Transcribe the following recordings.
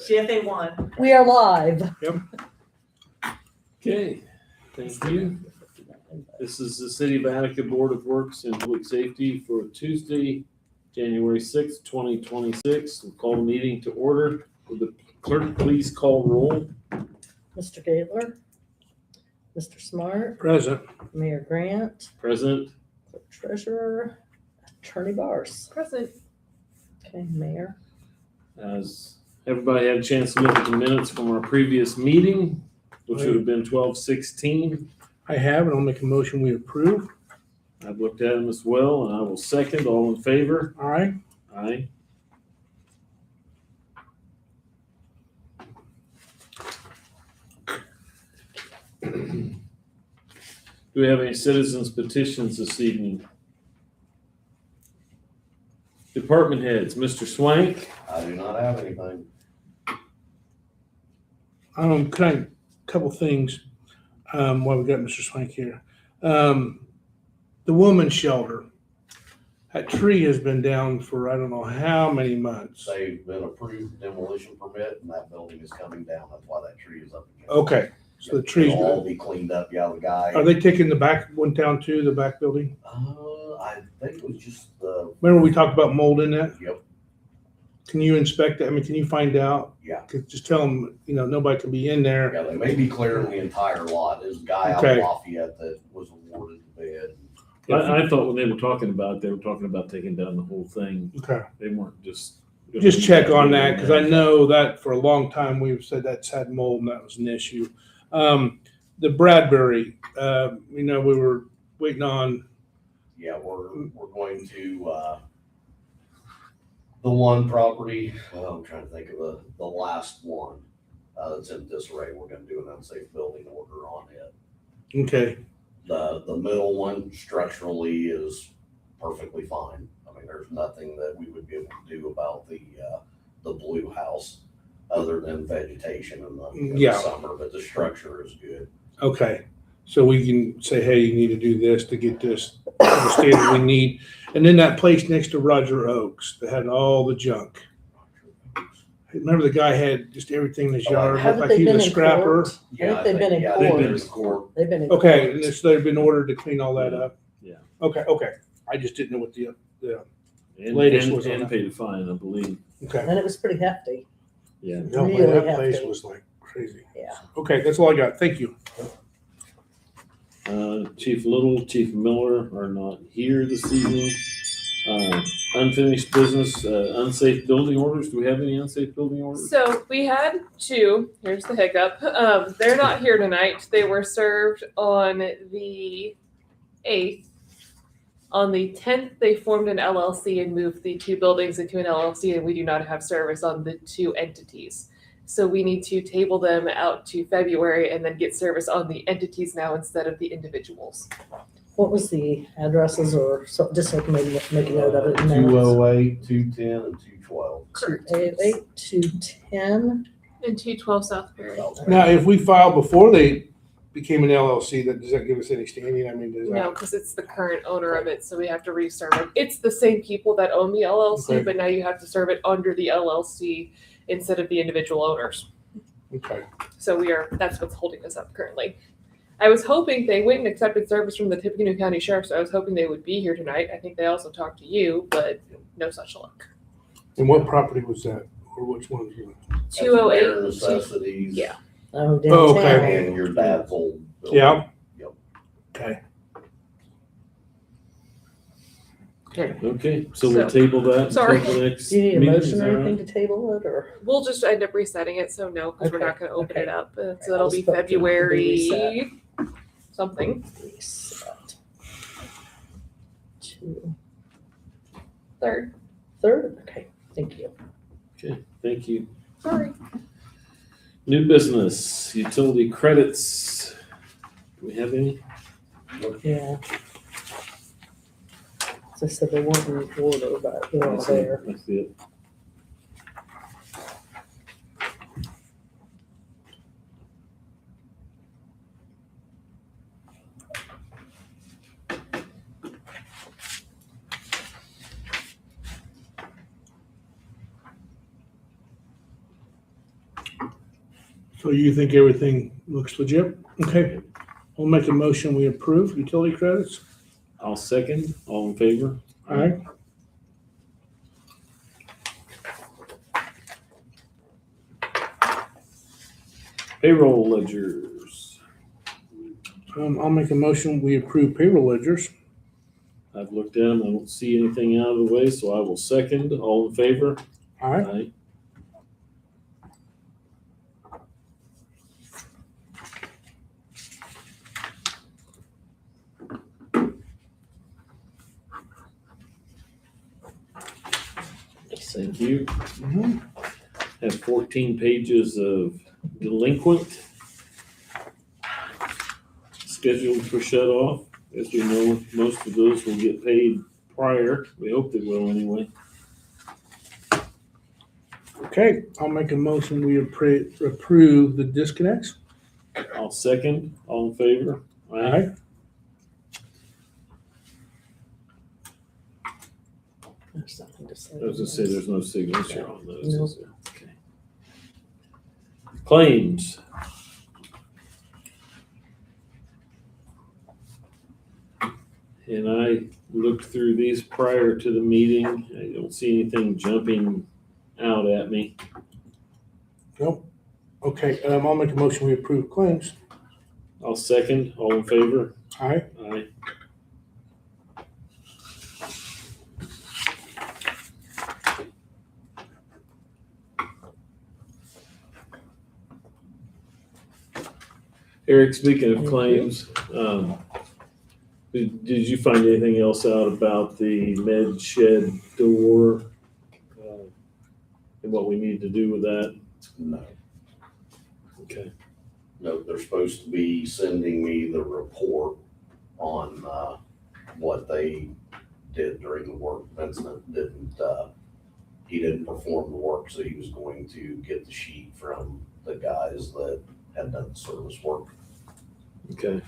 GFA1. We are live. Okay, thank you. This is the City of Attica Board of Works and Public Safety for Tuesday, January 6th, 2026. We'll call the meeting to order. Will the clerk please call roll? Mr. Gaylor, Mr. Smart, Present. Mayor Grant, Present. Clerk Treasurer, Attorney Bars. Present. Okay, Mayor. Has everybody had a chance to look at the minutes from our previous meeting, which would have been 12/16? I have, and I'll make a motion we approve. I've looked at them as well, and I will second. All in favor? All right. Aye. Do we have any citizens petitions this evening? Department heads, Mr. Swank. I do not have anything. Couple things, while we got Mr. Swank here. The woman's shelter. That tree has been down for I don't know how many months. They've been approved demolition permit and that building is coming down. That's why that tree is up again. Okay, so the tree's, It'll all be cleaned up. Yeah, the guy. are they taking the back one down too, the back building? I think it was just the, Remember we talked about mold in that? yep, Can you inspect it? I mean, can you find out? yeah. 'Cause just tell them, nobody can be in there. Yeah, they may be clearing the entire lot. There's a guy out Okay. of Lafayette that was awarded the bid. I thought when they were talking about it, they were talking about taking down the whole thing. Okay. They weren't just. Just check on that, because I know that for a long time we've said that's had mold and that was an issue. The Bradbury, we were waiting on, Yeah, we're going to, the one property, I'm trying to think of the last one, that's in disarray. We're gonna do an unsafe building order on it. okay, The middle one structurally is perfectly fine. I mean, there's nothing that we would be able to do about the blue house other than vegetation in the Yeah. summer, but the structure is good. okay. So we can say, hey, you need to do this to get this, the standard we need. And then that place next to Roger Oaks that had all the junk. Remember the guy had just everything in his yard, looked Haven't like they he been was a in scrapper. court? I think they've been in yeah, court. they've been in court. They've been in Okay, court. and so they've been ordered to clean all that up? Yeah. Okay. I just didn't know what the And, Latest and, was on and that. paid a fine, I believe. okay. And it was pretty hefty. Yeah. No, man, Really that place hefty. was like crazy. Yeah. Okay, that's all I got. Thank you. Chief Little, Chief Miller are not here this evening. Unfinished business, unsafe building orders. Do we have any unsafe building orders? So we had two. Here's the hiccup. They're not here tonight. They were served on the 8th. On the 10th, they formed an LLC and moved the two buildings into an LLC, and we do not have service on the two entities. So we need to table them out to February and then get service on the entities now instead of the individuals. What was the addresses or so, just so I can make a note of it. in there. 208, 210, and 212. 288, 210. And 212 South Perry. Now, if we file before they became an LLC, does that give us any standing? I mean, does No, that? because it's the current owner of it, so we have to reserve it. It's the same people that own the LLC, Okay. but now you have to serve it under the LLC instead of the individual owners. Okay. So that's what's holding us up currently. I was hoping they went and accepted service from the Tippecanoe County Sheriff, so I was hoping they would be here tonight. I think they also talked to you, but no such luck. And what property was that? Or which one was it? That's 208. bare necessities. Yeah. Oh, Oh, downtown. okay. And your dad's old building. Yeah. Yep. Okay. Okay, so we'll So- table that. sorry. until the next Do you need a meeting, motion is or that anything right? to table it or? We'll just end up resetting it, so no, because we're Okay, not going to open okay. it up. So I'll that'll be just put February reset. something. Reset. Two. 3rd. Third? Okay, thank you. Okay, thank you. Sorry. New business, utility credits. Do we have any? Yeah. As I said, they weren't in order, but they're all there. I see it. So you think everything looks legit? Okay. I'll make a motion, we approve utility credits. I'll second. All in favor? All right. Payroll ledgers. I'll make a motion, we approve payroll ledgers. I've looked at them. I don't see anything out of the way, so I will second. All in favor? All right. Aye. Thank you. Mhm. Have 14 pages of delinquent scheduled for shut off. As we know, most of those will get paid prior. We hope they will anyway. Okay, I'll make a motion, we approve the disconnects. I'll second. All in favor? All right. There's nothing to say. I was gonna say, there's no signature on those, No. is there? Okay. Claims. And I looked through these prior to the meeting. I don't see anything jumping out at me. Nope. Okay, I'll make a motion, we approve claims. I'll second. All in favor? All right. Aye. Eric, speaking of claims, did you find anything else out about the med shed door? And what we need to do with that? No, Okay. no, they're supposed to be sending me the report on, what they did during the work. Vincent didn't, he didn't perform the work, so he was going to get the sheet from the guys that had done the service work. Okay.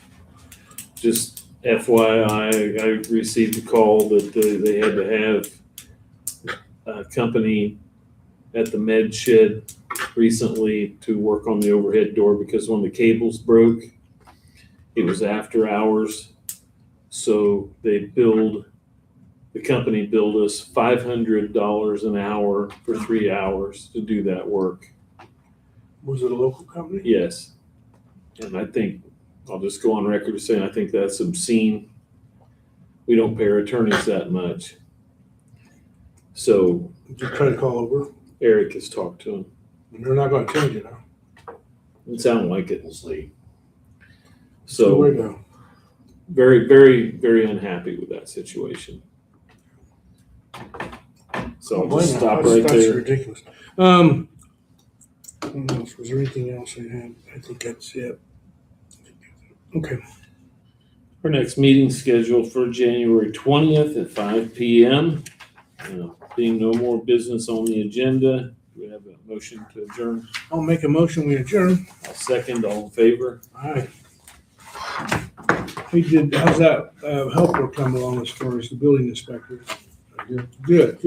Just FYI, I received a call that they had to have a company at the med shed recently to work on the overhead door because one of the cables broke. It was after hours. So the company billed us $500 an hour for 3 hours to do that work. Was it a local company? Yes. And I think, I'll just go on record as saying, I think that's obscene. We don't pay our attorneys that much. So Did you try to call over? Eric has talked to him. They're not gonna change it now. It sounded like it. We'll see. So where So to go? very, very, very unhappy with that situation. So I'll just stop right That's there. ridiculous. What else? Was there anything else I had? I think that's it. Okay. Our next meeting scheduled for January 20th at 5 p.m. Being no more business on the agenda, we have a motion to adjourn. I'll make a motion, we adjourn. I'll second. All in favor? All right. How's that helper come along as far as the building inspector? Good, good.